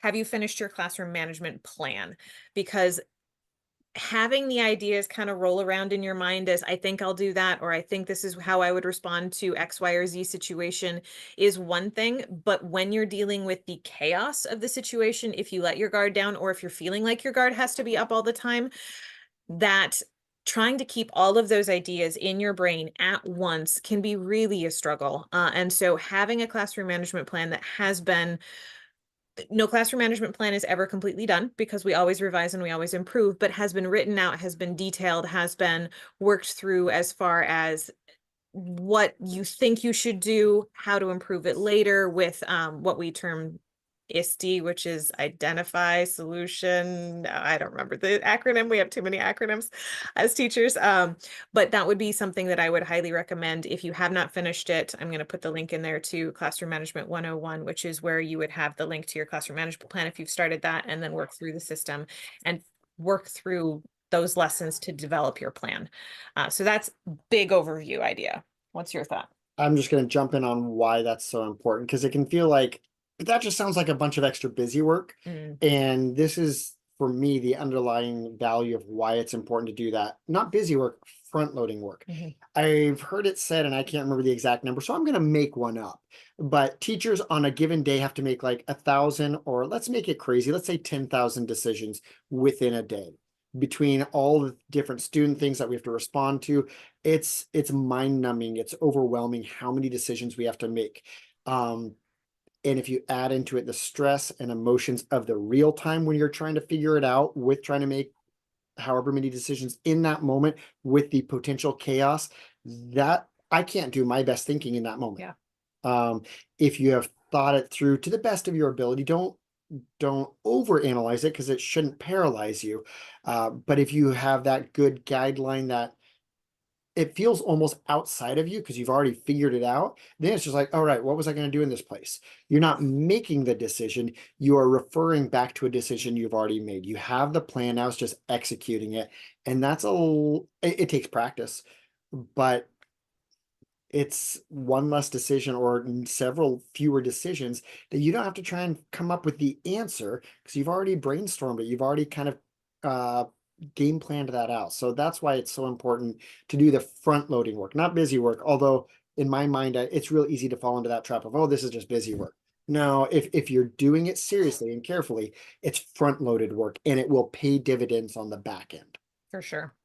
have you finished your classroom management plan? Because having the ideas kind of roll around in your mind as I think I'll do that, or I think this is how I would respond to X, Y, or Z situation is one thing. But when you're dealing with the chaos of the situation, if you let your guard down, or if you're feeling like your guard has to be up all the time, that trying to keep all of those ideas in your brain at once can be really a struggle. And so having a classroom management plan that has been no classroom management plan is ever completely done because we always revise and we always improve, but has been written out, has been detailed, has been worked through as far as what you think you should do, how to improve it later with what we term ISTE, which is identify solution. I don't remember the acronym. We have too many acronyms as teachers. But that would be something that I would highly recommend. If you have not finished it, I'm going to put the link in there to Classroom Management 101, which is where you would have the link to your classroom management plan if you've started that, and then work through the system and work through those lessons to develop your plan. So that's big overview idea. What's your thought? I'm just going to jump in on why that's so important because it can feel like that just sounds like a bunch of extra busy work. Mm, And this is, for me, the underlying value of why it's important to do that. Not busy work, front loading work. mhm. I've heard it said, and I can't remember the exact number, so I'm going to make one up. But teachers on a given day have to make like 1,000, or let's make it crazy, let's say 10,000 decisions within a day between all the different student things that we have to respond to. It's mind numbing. It's overwhelming how many decisions we have to make. Um, and if you add into it the stress and emotions of the real time when you're trying to figure it out with trying to make however many decisions in that moment with the potential chaos, that I can't do my best thinking in that moment. Yeah. Um, if you have thought it through to the best of your ability, don't overanalyze it because it shouldn't paralyze you. But if you have that good guideline that it feels almost outside of you because you've already figured it out, then it's just like, all right, what was I going to do in this place? You're not making the decision, you are referring back to a decision you've already made. You have the plan, now it's just executing it. And it takes practice, but it's one less decision or several fewer decisions that you don't have to try and come up with the answer because you've already brainstormed it. You've already kind of uh, game planned that out. So that's why it's so important to do the front loading work, not busy work. Although in my mind, it's real easy to fall into that trap of, oh, this is just busy work. No, if you're doing it seriously and carefully, it's front loaded work and it will pay dividends on the back end. For sure.